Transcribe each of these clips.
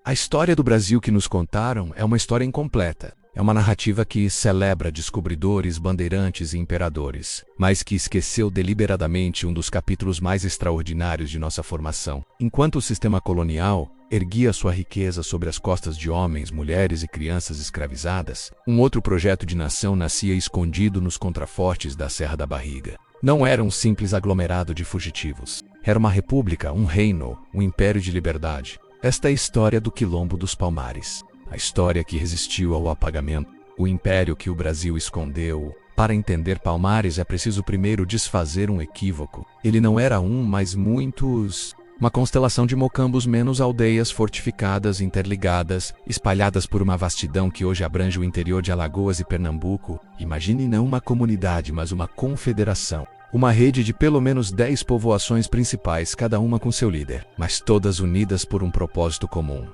A história do Brasil que nos contaram é uma história incompleta. É uma narrativa que celebra descobridores, bandeirantes e imperadores, mas que esqueceu deliberadamente um dos capítulos mais extraordinários de nossa formação. Enquanto o sistema colonial erguia sua riqueza sobre as costas de homens, mulheres e crianças escravizadas, um outro projeto de nação nascia escondido nos contrafortes da Serra da Barriga. Não era um simples aglomerado de fugitivos. Era uma república, um reino, um império de liberdade. Esta é a história do Quilombo dos Palmares. A história que resistiu ao apagamento, o império que o Brasil escondeu. Para entender Palmares é preciso primeiro desfazer um equívoco. Ele não era um, mas muitos. Uma constelação de mocambos menos aldeias fortificadas, interligadas, espalhadas por uma vastidão que hoje abrange o interior de Alagoas e Pernambuco. Imagine não uma comunidade, mas uma confederação. Uma rede de pelo menos 10 povoações principais, cada uma com seu líder, mas todas unidas por um propósito comum: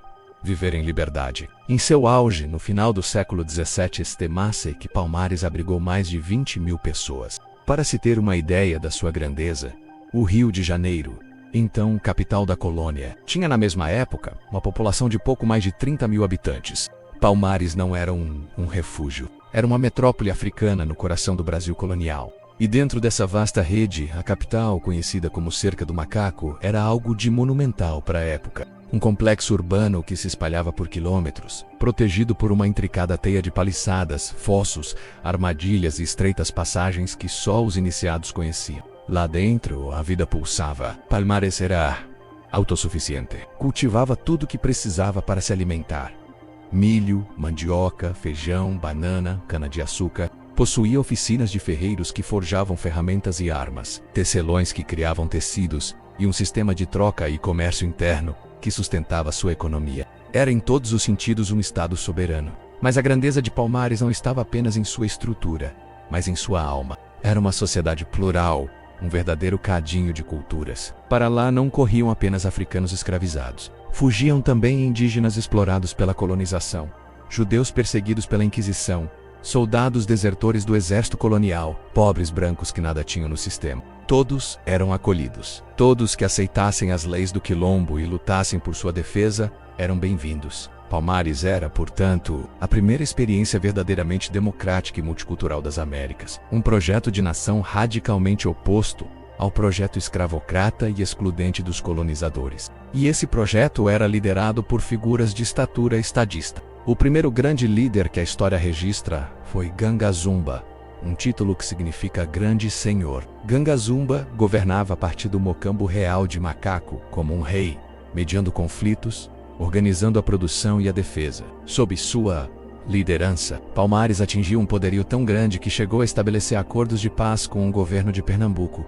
viver em liberdade. Em seu auge, no final do século XVII, estima-se que Palmares abrigou mais de 20 mil pessoas. Para se ter uma ideia da sua grandeza, o Rio de Janeiro, então capital da colônia, tinha na mesma época uma população de pouco mais de 30 mil habitantes. Palmares não era um refúgio, era uma metrópole africana no coração do Brasil colonial. E dentro dessa vasta rede, a capital, conhecida como Cerca do Macaco, era algo de monumental para a época. Um complexo urbano que se espalhava por quilômetros, protegido por uma intricada teia de paliçadas, fossos, armadilhas e estreitas passagens que só os iniciados conheciam. Lá dentro, a vida pulsava. Palmares era autossuficiente. Cultivava tudo o que precisava para se alimentar: milho, mandioca, feijão, banana, cana-de-açúcar. Possuía oficinas de ferreiros que forjavam ferramentas e armas, tecelões que criavam tecidos e um sistema de troca e comércio interno que sustentava sua economia. Era em todos os sentidos um estado soberano. Mas a grandeza de Palmares não estava apenas em sua estrutura, mas em sua alma. Era uma sociedade plural, um verdadeiro cadinho de culturas. Para lá não corriam apenas africanos escravizados. Fugiam também indígenas explorados pela colonização, judeus perseguidos pela Inquisição, soldados desertores do exército colonial, pobres brancos que nada tinham no sistema. Todos eram acolhidos. Todos que aceitassem as leis do Quilombo e lutassem por sua defesa eram bem-vindos. Palmares era, portanto, a primeira experiência verdadeiramente democrática e multicultural das Américas. Um projeto de nação radicalmente oposto ao projeto escravocrata e excludente dos colonizadores. E esse projeto era liderado por figuras de estatura estadista. O primeiro grande líder que a história registra foi Gangazumba, um título que significa Grande Senhor. Gangazumba governava a partir do Mocambo Real de Macaco como um rei, mediando conflitos, organizando a produção e a defesa. Sob sua liderança, Palmares atingiu um poderio tão grande que chegou a estabelecer acordos de paz com o governo de Pernambuco.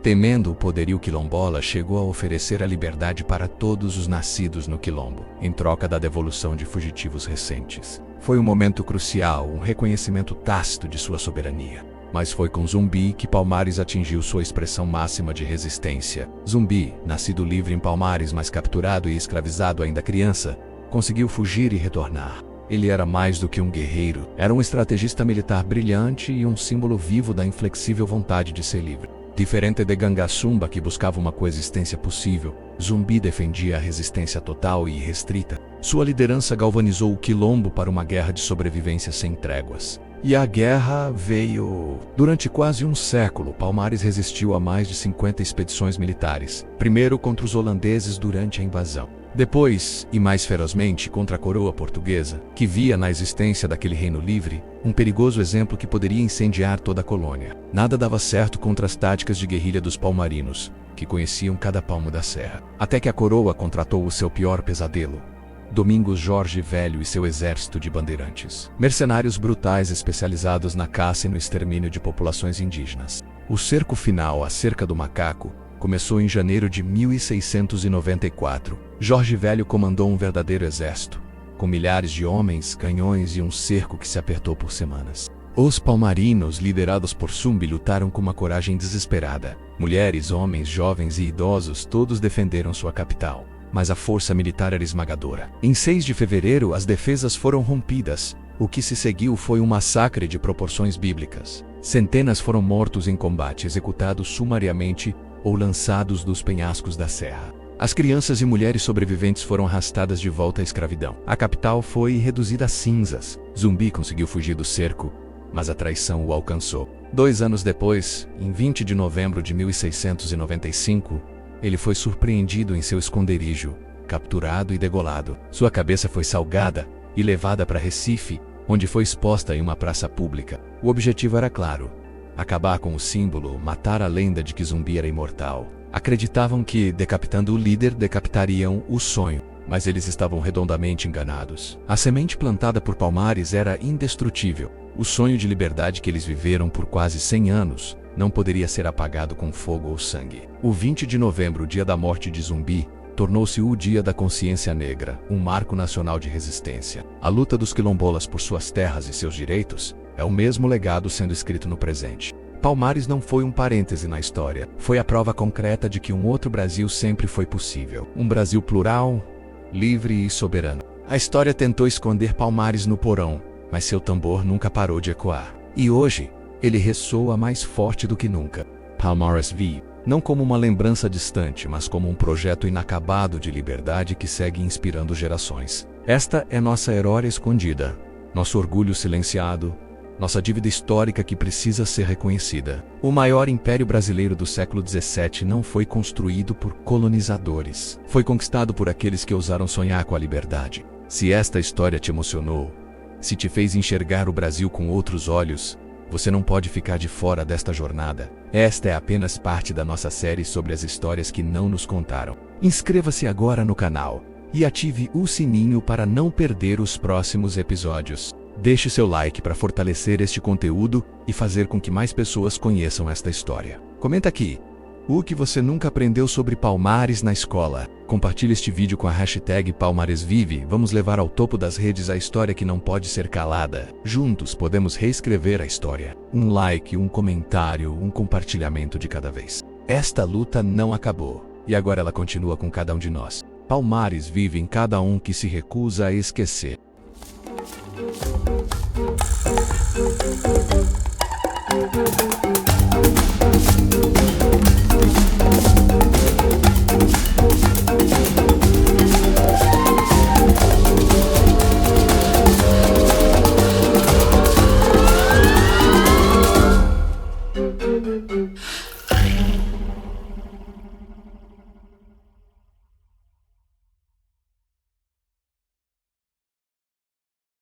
Temendo o poderio quilombola, chegou a oferecer a liberdade para todos os nascidos no Quilombo, em troca da devolução de fugitivos recentes. Foi um momento crucial, um reconhecimento tácito de sua soberania. Mas foi com Zumbi que Palmares atingiu sua expressão máxima de resistência. Zumbi, nascido livre em Palmares, mas capturado e escravizado ainda criança, conseguiu fugir e retornar. Ele era mais do que um guerreiro, era um estrategista militar brilhante e um símbolo vivo da inflexível vontade de ser livre. Diferente de Gangazumba, que buscava uma coexistência possível, Zumbi defendia a resistência total e irrestrita. Sua liderança galvanizou o Quilombo para uma guerra de sobrevivência sem tréguas. E a guerra veio. Durante quase um século, Palmares resistiu a mais de 50 expedições militares. Primeiro contra os holandeses durante a invasão. Depois, e mais ferozmente, contra a coroa portuguesa, que via na existência daquele reino livre um perigoso exemplo que poderia incendiar toda a colônia. Nada dava certo contra as táticas de guerrilha dos palmarinos, que conheciam cada palmo da serra. Até que a coroa contratou o seu pior pesadelo: Domingos Jorge Velho e seu exército de bandeirantes. Mercenários brutais especializados na caça e no extermínio de populações indígenas. O cerco final, a Cerca do Macaco, começou em janeiro de 1694. Jorge Velho comandou um verdadeiro exército, com milhares de homens, canhões e um cerco que se apertou por semanas. Os palmarinos, liderados por Zumbi, lutaram com uma coragem desesperada. Mulheres, homens, jovens e idosos, todos defenderam sua capital. Mas a força militar era esmagadora. Em 6 de fevereiro, as defesas foram rompidas. O que se seguiu foi um massacre de proporções bíblicas. Centenas foram mortos em combate, executados sumariamente ou lançados dos penhascos da serra. As crianças e mulheres sobreviventes foram arrastadas de volta à escravidão. A capital foi reduzida a cinzas. Zumbi conseguiu fugir do cerco, mas a traição o alcançou. 2 anos depois, em 20 de novembro de 1695, ele foi surpreendido em seu esconderijo, capturado e degolado. Sua cabeça foi salgada e levada para Recife, onde foi exposta em uma praça pública. O objetivo era claro: acabar com o símbolo, matar a lenda de que Zumbi era imortal. Acreditavam que, decapitando o líder, decapitariam o sonho, mas eles estavam redondamente enganados. A semente plantada por Palmares era indestrutível. O sonho de liberdade que eles viveram por quase 100 anos não poderia ser apagado com fogo ou sangue. O 20 de novembro, o dia da morte de Zumbi, tornou-se o Dia da Consciência Negra, um marco nacional de resistência. A luta dos quilombolas por suas terras e seus direitos é o mesmo legado sendo escrito no presente. Palmares não foi um parêntese na história, foi a prova concreta de que um outro Brasil sempre foi possível. Um Brasil plural, livre e soberano. A história tentou esconder Palmares no porão, mas seu tambor nunca parou de ecoar. E hoje, ele ressoa mais forte do que nunca. Palmares vive, não como uma lembrança distante, mas como um projeto inacabado de liberdade que segue inspirando gerações. Esta é nossa herói escondida, nosso orgulho silenciado, nossa dívida histórica que precisa ser reconhecida. O maior império brasileiro do século XVII não foi construído por colonizadores. Foi conquistado por aqueles que ousaram sonhar com a liberdade. Se esta história te emocionou, se te fez enxergar o Brasil com outros olhos, você não pode ficar de fora desta jornada. Esta é apenas parte da nossa série sobre as histórias que não nos contaram. Inscreva-se agora no canal e ative o sininho para não perder os próximos episódios. Deixe seu like para fortalecer este conteúdo e fazer com que mais pessoas conheçam esta história. Comenta aqui o que você nunca aprendeu sobre Palmares na escola. Compartilhe este vídeo com a hashtag PalmaresVive. Vamos levar ao topo das redes a história que não pode ser calada. Juntos podemos reescrever a história. Um like, um comentário, um compartilhamento de cada vez. Esta luta não acabou, e agora ela continua com cada um de nós. Palmares vive em cada um que se recusa a esquecer.